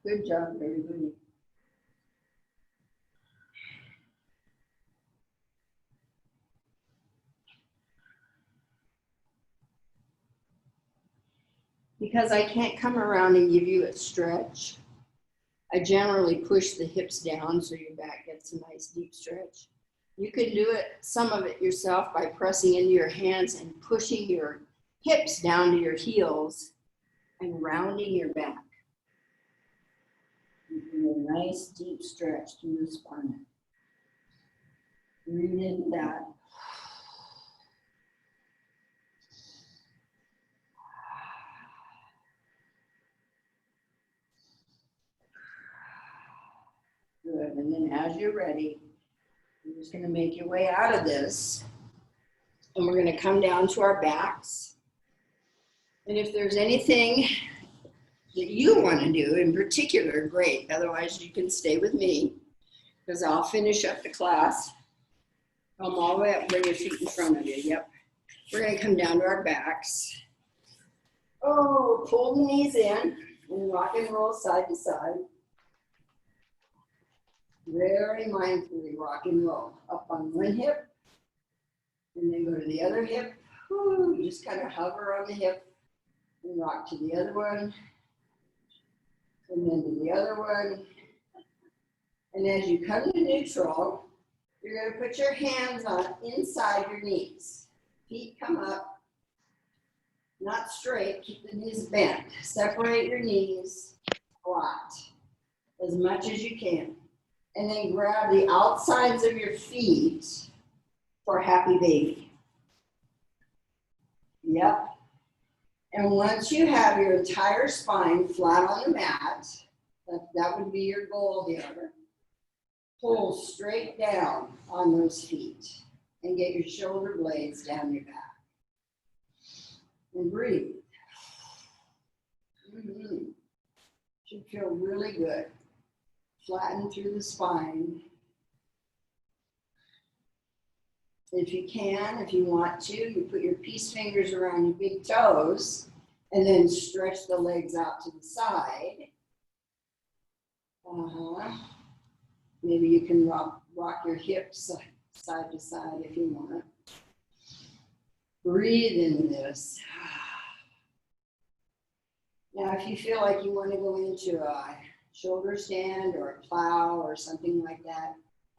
Good job, everybody. Because I can't come around and give you a stretch, I generally push the hips down so your back gets a nice deep stretch. You can do it, some of it yourself, by pressing into your hands and pushing your hips down to your heels and rounding your back. You do a nice deep stretch through the spine. Breathe into that. Good, and then as you're ready, you're just gonna make your way out of this, and we're gonna come down to our backs. And if there's anything that you wanna do in particular, great. Otherwise, you can stay with me, because I'll finish up the class. Come all the way up, bring your feet in front of you, yep. We're gonna come down to our backs. Oh, pull the knees in, and rock and roll side to side. Very mindfully rock and roll. Up on one hip, and then go to the other hip. Woo, just kind of hover on the hip and rock to the other one, and then to the other one. And as you come to neutral, you're going to put your hands on inside your knees. Feet come up, not straight, keep the knees bent. Separate your knees, squat as much as you can. And then grab the outsides of your feet for happy baby. Yep. And once you have your entire spine flat on the mat, that would be your goal here, pull straight down on those feet and get your shoulder blades down your back. And breathe. Should feel really good. Flatten through the spine. If you can, if you want to, you put your peace fingers around your big toes and then stretch the legs out to the side. Maybe you can rock your hips side to side if you want. Breathe into this. Now, if you feel like you want to go into a shoulder stand or a plow or something like that,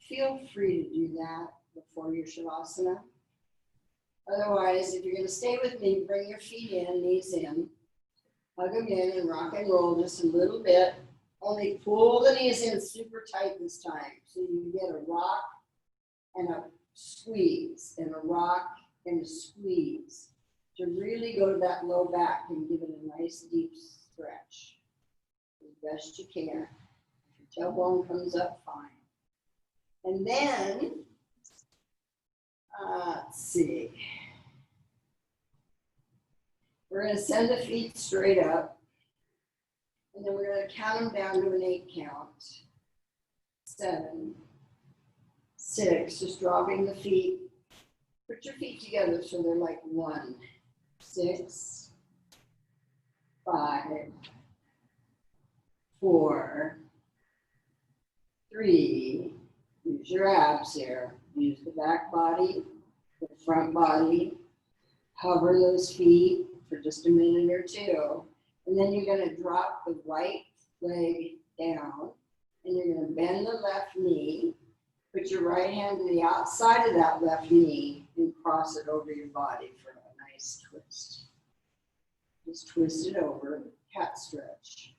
feel free to do that before your Shavasana. Otherwise, if you're going to stay with me, bring your feet in, knees in, hug them in and rock and roll just a little bit. Only pull the knees in super tight this time. So you get a rock and a squeeze, and a rock and a squeeze to really go to that low back and give it a nice deep stretch as best you can. If your tailbone comes up, fine. And then, let's see. We're going to send the feet straight up. And then we're going to count them down to an 8 count. 7, 6, just dropping the feet Put your feet together so they're like 1, 6, 5, 4, 3. Use your abs here. Use the back body, the front body. Hover those feet for just a minute or two. And then you're going to drop the right leg down. And you're going to bend the left knee. Put your right hand to the outside of that left knee and cross it over your body for a nice twist. Just twist it over, cat stretch.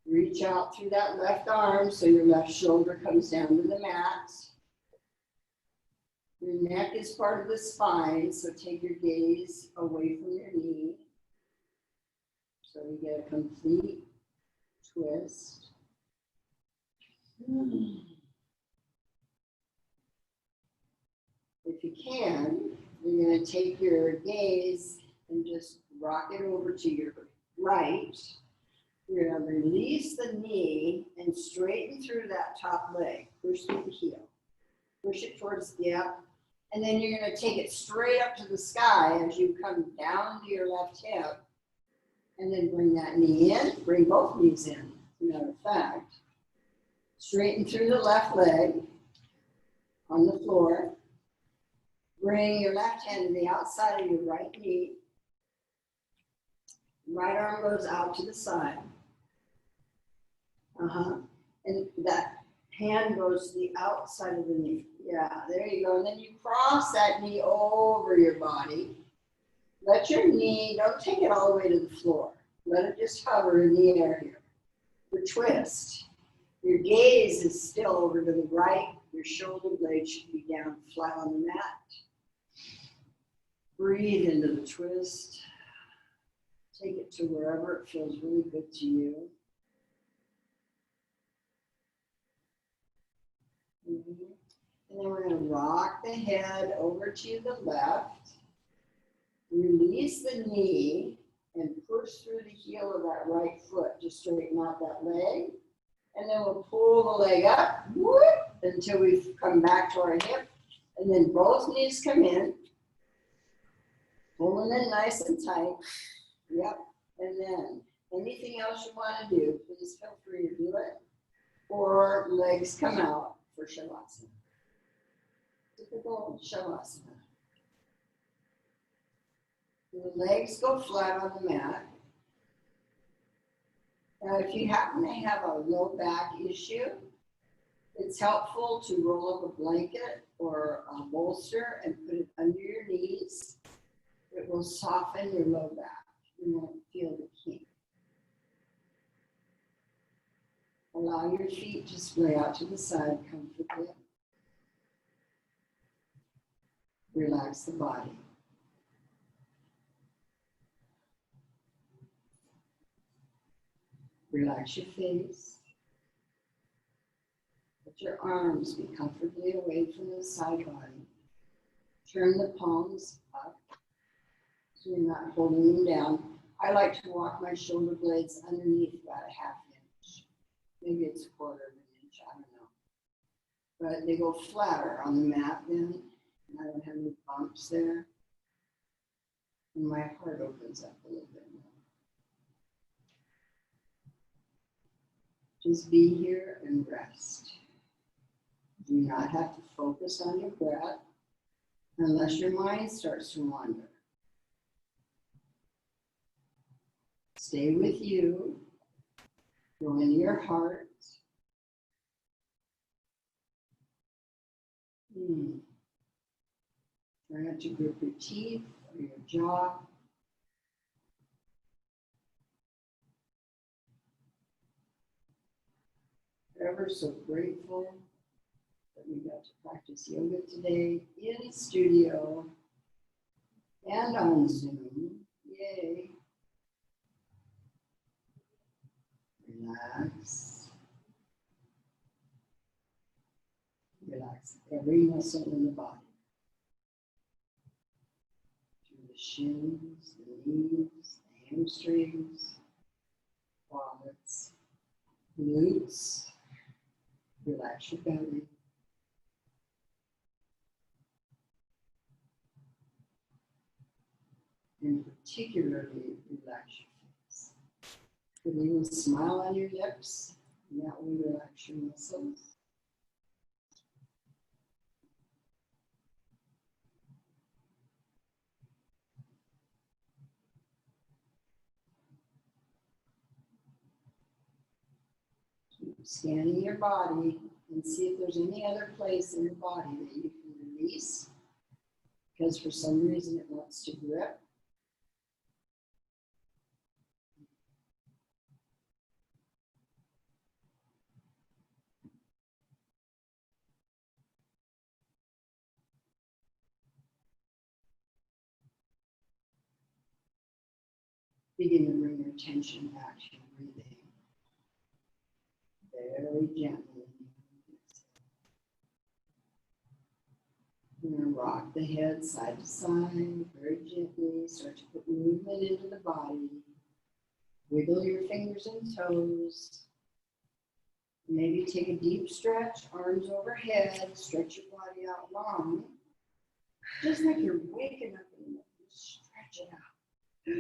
Reach out through that left arm so your left shoulder comes down to the mat. Your neck is part of the spine, so take your gaze away from your knee. So you get a complete twist. If you can, you're going to take your gaze and just rock it over to your right. You're going to release the knee and straighten through that top leg. Push through the heel. Push it towards the up. And then you're going to take it straight up to the sky as you come down to your left hip. And then bring that knee in. Bring both knees in, as a matter of fact. Straighten through the left leg on the floor. Bring your left hand to the outside of your right knee. Right arm goes out to the side. And that hand goes to the outside of the knee. Yeah, there you go. And then you cross that knee over your body. Let your knee, don't take it all the way to the floor. Let it just hover in the air here. The twist. Your gaze is still over to the right. Your shoulder blade should be down flat on the mat. Breathe into the twist. Take it to wherever it feels really good to you. And then we're going to rock the head over to the left. Release the knee and push through the heel of that right foot. Just straighten out that leg. And then we'll pull the leg up whoop, until we come back to our hip. And then both knees come in. Pull them in nice and tight. Yep. And then anything else you want to do, please feel free to do it. Or legs come out for Shavasana. Typical Shavasana. The legs go flat on the mat. Now, if you happen to have a low back issue, it's helpful to roll up a blanket or a bolster and put it under your knees. It will soften your low back. You won't feel the kink. Allow your feet to splay out to the side comfortably. Relax the body. Relax your face. Let your arms be comfortably away from the side body. Turn the palms up so you're not holding them down. I like to walk my shoulder blades underneath about a ½ inch. Maybe it's 1/4 of an inch, I don't know. But they go flatter on the mat then, and I don't have any bumps there. And my heart opens up a little bit more. Just be here and rest. Do not have to focus on your breath unless your mind starts to wander. Stay with you. Go into your heart. Try not to grip your teeth or your jaw. Ever so grateful that we got to practice yoga today in studio and on Zoom. Yay. Relax. Relax every muscle in the body. Through the shins, the knees, the hamstrings, quads, glutes. Relax your belly. and particularly relax your face. Put a little smile on your lips, and that will relax your muscles. Keep scanning your body and see if there's any other place in your body that you can release, because for some reason it wants to grip. Begin to bring your attention back to your breathing. Very gently. You're going to rock the head side to side, very gently. Start to put movement into the body. Wiggle your fingers and toes. Maybe take a deep stretch, arms overhead. Stretch your body out long. Just like you're waking up and stretch it out.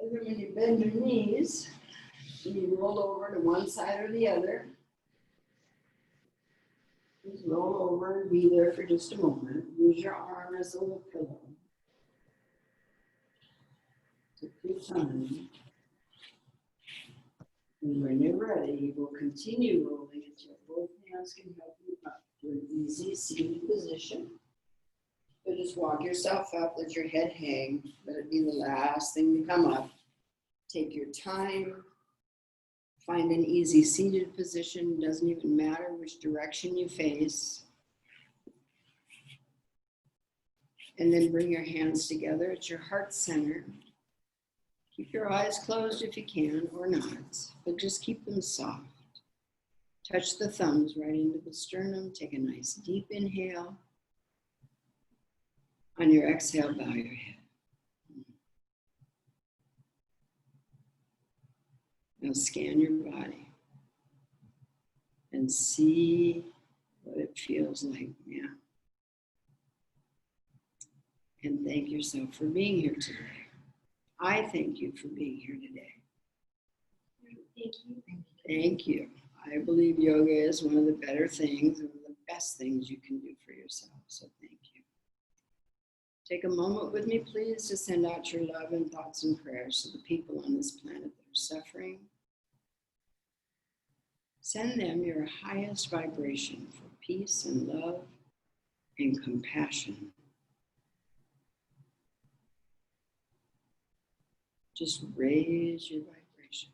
And then when you bend your knees, you roll over to one side or the other. Just roll over and be there for just a moment. Use your arm as a little pillow. Take your time. And when you're ready, you will continue rolling until both hands can help you up to an easy seated position. So just walk yourself up, let your head hang. Let it be the last thing to come up. Take your time. Find an easy seated position. Doesn't even matter which direction you face. And then bring your hands together at your heart center. Keep your eyes closed if you can, or not, but just keep them soft. Touch the thumbs right into the sternum. Take a nice deep inhale. On your exhale, bow your head. Now scan your body and see what it feels like now. And thank yourself for being here today. I thank you for being here today. Thank you. Thank you. I believe yoga is one of the better things and one of the best things you can do for yourself. So thank you. Take a moment with me, please, to send out your love and thoughts and prayers to the people on this planet that are suffering. Send them your highest vibration for peace and love and compassion. Just raise your vibration.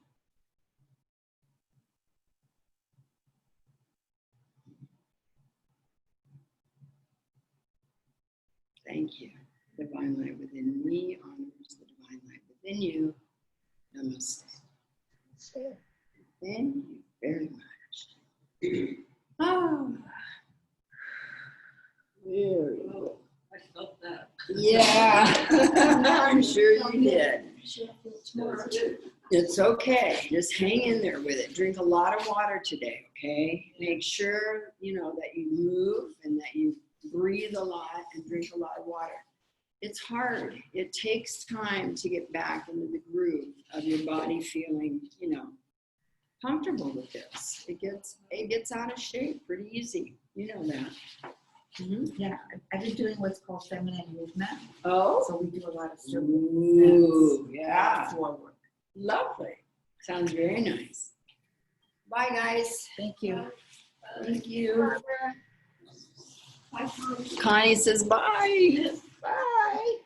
Thank you. Divine light within me honors the divine light within you. Namaste. Thank you very much. Oh, very good. I felt that. Yeah, I'm sure you did. It's okay. Just hang in there with it. Drink a lot of water today, okay? Make sure, that you move and that you breathe a lot and drink a lot of water. It's hard. It takes time to get back into the groove of your body feeling, comfortable with this. It gets out of shape pretty easy. You know that. Mm-hmm. Yeah, I've been doing what's called feminine movement. Oh, So we do a lot of circles. ooh, yeah. Forward. Lovely. Sounds very nice. Bye, guys. Thank you. Thank you. Connie says bye. Bye.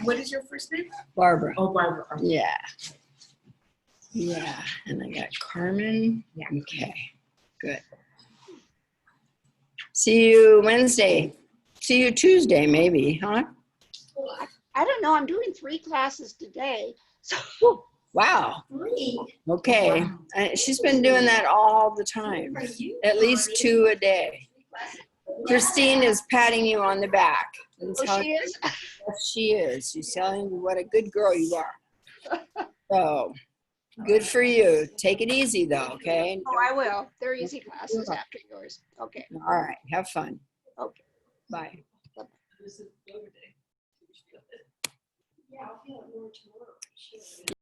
What is your first name? Barbara. Oh, Barbara. Yeah. Yeah. And I got Carmen. Yeah. Okay. Good. See you Wednesday. See you Tuesday, maybe, huh? I don't know. I'm doing 3 classes today. So Wow. 3. Okay. She's been doing that all the time. At least 2 a day. Christine is patting you on the back. And oh, she is. Yes, she is. She's telling you what a good girl you are. So, good for you. Take it easy, though, okay? Oh, I will. They're easy classes after yours. Okay. All right. Have fun. Okay. Bye. This is yoga day. Yeah, I'll feel it more tomorrow, for sure.